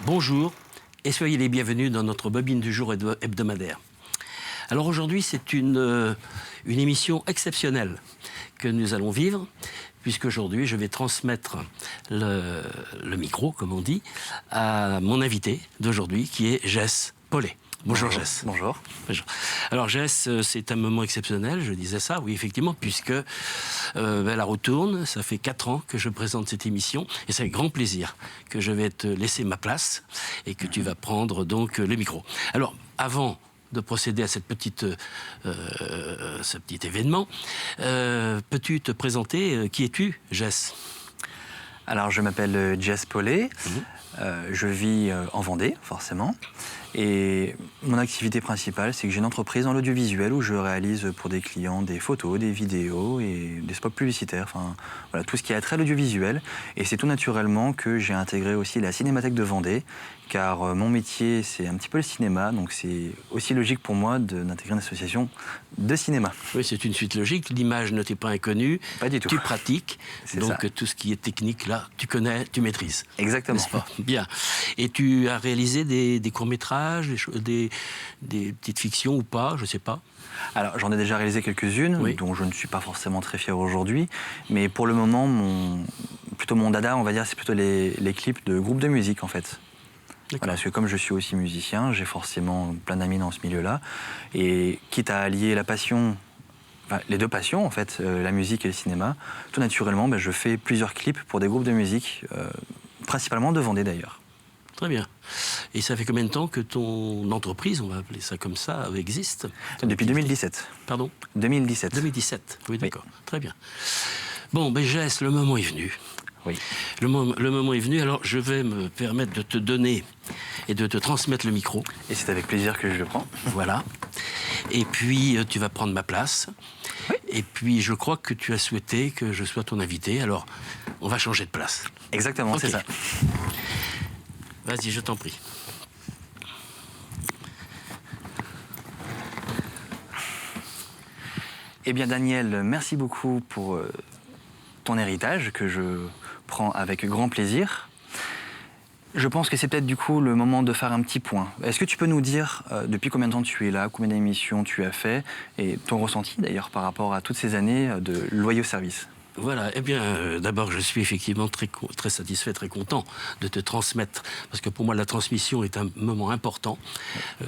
Bonjour et soyez les bienvenus dans notre bobine du jour hebdomadaire. Alors aujourd'hui, c'est une émission exceptionnelle que nous allons vivre, puisqu'aujourd'hui, je vais transmettre le micro, comme on dit, à mon invité d'aujourd'hui, qui est Jess Paulet. Bonjour Jess. Bonjour. Bonjour. Alors Jess, c'est un moment exceptionnel, je disais ça, oui effectivement, puisque la roue tourne, ça fait 4 ans que je présente cette émission, et c'est avec grand plaisir que je vais te laisser ma place, et que tu vas prendre donc le micro. Alors, avant de procéder à ce petit événement, peux-tu te présenter, qui es-tu, Jess? Alors, je m'appelle Jess Paulet, je vis en Vendée, forcément. Et mon activité principale, c'est que j'ai une entreprise dans l'audiovisuel où je réalise pour des clients des photos, des vidéos et des spots publicitaires, enfin voilà, tout ce qui a trait à l'audiovisuel. Et c'est tout naturellement que j'ai intégré aussi la Cinémathèque de Vendée, car mon métier, c'est un petit peu le cinéma, donc c'est aussi logique pour moi d'intégrer une association de cinéma. Oui, c'est une suite logique. L'image ne t'est pas inconnue. Pas du tout. Tu pratiques, donc ça. Tout ce qui est technique, là, tu connais, tu maîtrises. Exactement. N'est-ce pas? Bien. Et tu as réalisé des courts-métrages, des petites fictions ou pas, je ne sais pas. Alors, j'en ai déjà réalisé quelques-unes, oui, dont je ne suis pas forcément très fier aujourd'hui. Mais pour le moment, mon dada, on va dire, c'est plutôt les clips de groupes de musique, en fait. Voilà, parce que comme je suis aussi musicien, j'ai forcément plein d'amis dans ce milieu-là. Et quitte à allier la passion, enfin, les deux passions, en fait, la musique et le cinéma, tout naturellement, je fais plusieurs clips pour des groupes de musique, principalement de Vendée d'ailleurs. Très bien. Et ça fait combien de temps que ton entreprise, on va appeler ça comme ça, existe? Depuis 2017. Pardon? 2017. 2017, oui, d'accord. Oui. Très bien. Bon, Jess, le moment est venu. Oui. Le moment est venu, alors je vais me permettre de te donner et de te transmettre le micro. Et c'est avec plaisir que je le prends. Voilà. Et puis, tu vas prendre ma place. Oui. Et puis, je crois que tu as souhaité que je sois ton invité, alors on va changer de place. Exactement, okay. C'est ça. Vas-y, je t'en prie. Eh bien, Daniel, merci beaucoup pour ton héritage que je prends avec grand plaisir. Je pense que c'est peut-être du coup le moment de faire un petit point. Est-ce que tu peux nous dire depuis combien de temps tu es là, combien d'émissions tu as fait et ton ressenti d'ailleurs par rapport à toutes ces années de loyaux services? Voilà, eh bien, d'abord, je suis effectivement très satisfait, très content de te transmettre, parce que pour moi, la transmission est un moment important.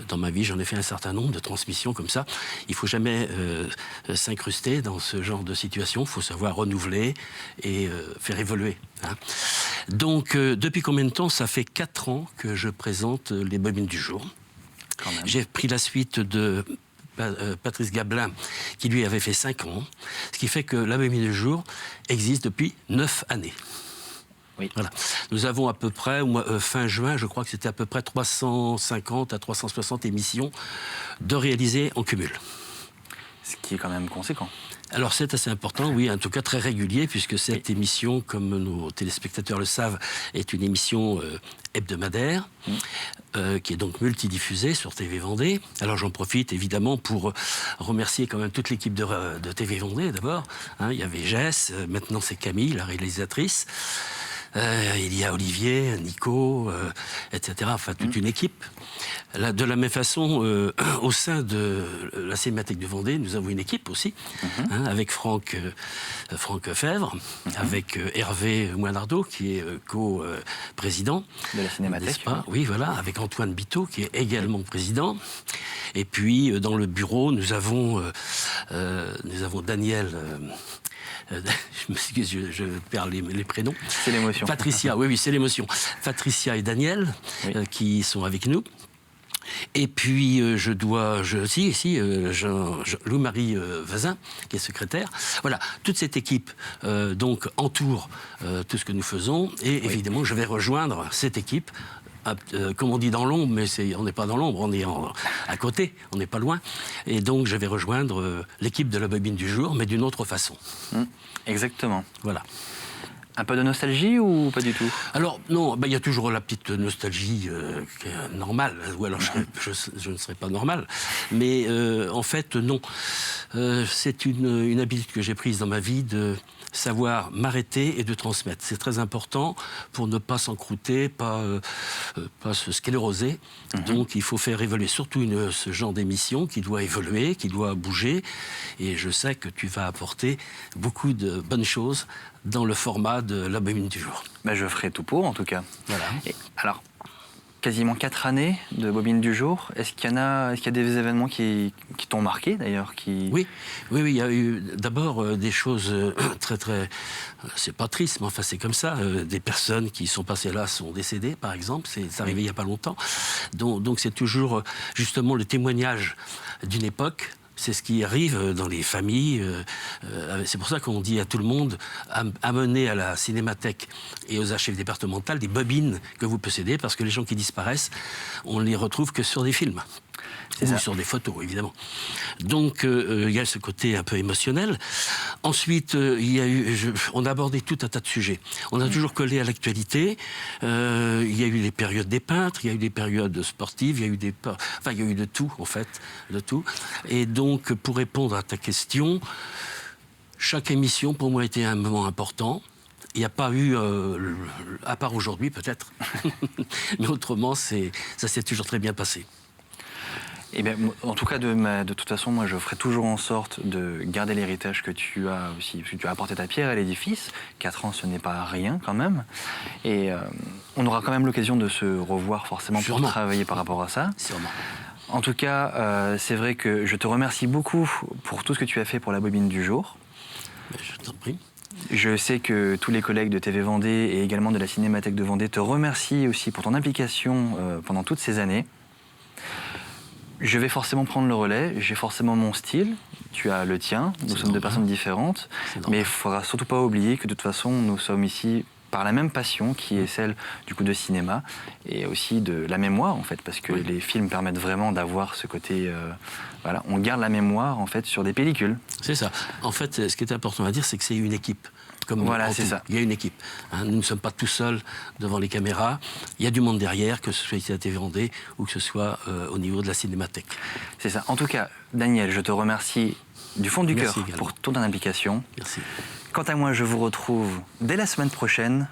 Dans ma vie, j'en ai fait un certain nombre de transmissions comme ça. Il ne faut jamais s'incruster dans ce genre de situation, il faut savoir renouveler et faire évoluer. Hein. Donc, depuis combien de temps? Ça fait 4 ans que je présente les bobines du jour. J'ai pris la suite de Patrice Gablin, qui lui avait fait 5 ans, ce qui fait que la bobine du jour existe depuis 9 années. Oui. Voilà. Nous avons à peu près, fin juin, je crois que c'était à peu près 350 à 360 émissions de réalisées en cumul. Ce qui est quand même conséquent. Alors c'est assez important, oui, en tout cas très régulier, puisque cette émission, comme nos téléspectateurs le savent, est une émission hebdomadaire, qui est donc multidiffusée sur TV Vendée. Alors j'en profite évidemment pour remercier quand même toute l'équipe de TV Vendée d'abord. Hein, il y avait Jess, maintenant c'est Camille, la réalisatrice. Il y a Olivier, Nico, etc. Enfin, toute une équipe. Là, de la même façon, au sein de la Cinémathèque de Vendée, nous avons une équipe aussi, hein, avec Franck Fèvre, avec Hervé Moinardeau, qui est co-président. De la Cinémathèque. Oui, voilà, avec Antoine Biteau, qui est également président. Et puis, dans le bureau, nous avons Daniel... je m'excuse, je perds les prénoms. C'est l'émotion. Patricia, oui, c'est l'émotion. Patricia et Daniel, qui sont avec nous. Et puis, Louis-Marie Vazin, qui est secrétaire. Voilà, toute cette équipe donc entoure tout ce que nous faisons. Et évidemment, je vais rejoindre cette équipe. Comme on dit dans l'ombre, mais on n'est pas dans l'ombre, on est à côté, on n'est pas loin. Et donc je vais rejoindre l'équipe de la bobine du jour, mais d'une autre façon. Exactement. Voilà. Un peu de nostalgie ou pas du tout? Alors, non, il y a toujours la petite nostalgie qui est normale, ou alors je ne serais pas normal. Mais en fait, non. C'est une habitude que j'ai prise dans ma vie de savoir m'arrêter et de transmettre. C'est très important pour ne pas s'encrouter, pas se scléroser. Donc, il faut faire évoluer surtout ce genre d'émission qui doit évoluer, qui doit bouger. Et je sais que tu vas apporter beaucoup de bonnes choses dans le format de la Bobine du jour. Je ferai tout pour, en tout cas. Voilà. Et alors, quasiment 4 années de Bobine du jour. Est-ce qu'il y a des événements qui t'ont marqué, d'ailleurs Oui, il y a eu d'abord des choses très... c'est pas triste, mais enfin, c'est comme ça. Des personnes qui sont passées là sont décédées, par exemple. C'est arrivé il n'y a pas longtemps. Donc c'est toujours, justement, le témoignage d'une époque. C'est ce qui arrive dans les familles. C'est pour ça qu'on dit à tout le monde, amenez à la cinémathèque et aux archives départementales des bobines que vous possédez, parce que les gens qui disparaissent, on ne les retrouve que sur des films. Ou sur des photos, évidemment. Donc, il y a ce côté un peu émotionnel. Ensuite, on a abordé tout un tas de sujets. On a toujours collé à l'actualité. Il y a eu les périodes des peintres, il y a eu des périodes sportives, il y a eu il y a eu de tout, en fait, de tout. Et donc, pour répondre à ta question, chaque émission, pour moi, était un moment important. Il n'y a pas eu, à part aujourd'hui, peut-être. Mais autrement, ça s'est toujours très bien passé. Eh bien, en tout cas, de toute façon, moi, je ferai toujours en sorte de garder l'héritage que tu as aussi. Tu as apporté ta pierre à l'édifice. 4 ans, ce n'est pas rien, quand même. Et on aura quand même l'occasion de se revoir, forcément, pour travailler par rapport à ça. Sûrement. En tout cas, c'est vrai que je te remercie beaucoup pour tout ce que tu as fait pour la Bobine du jour. Je t'en prie. Je sais que tous les collègues de TV Vendée et également de la Cinémathèque de Vendée te remercient aussi pour ton implication pendant toutes ces années. Je vais forcément prendre le relais, j'ai forcément mon style, tu as le tien, nous sommes deux personnes différentes, mais il ne faudra surtout pas oublier que de toute façon nous sommes ici par la même passion qui est celle du coup de cinéma et aussi de la mémoire en fait, parce que les films permettent vraiment d'avoir ce côté, voilà, on garde la mémoire en fait sur des pellicules. C'est ça. En fait, ce qui est important à dire, c'est que c'est une équipe. Voilà, c'est ça. Il y a une équipe. Nous ne sommes pas tout seuls devant les caméras. Il y a du monde derrière, que ce soit ici à TV Vendée ou que ce soit au niveau de la Cinémathèque. C'est ça. En tout cas, Daniel, je te remercie du fond du cœur pour ton implication. Merci. Quant à moi, je vous retrouve dès la semaine prochaine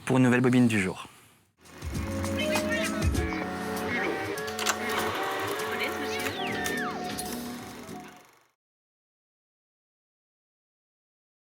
pour une nouvelle Bobine du jour.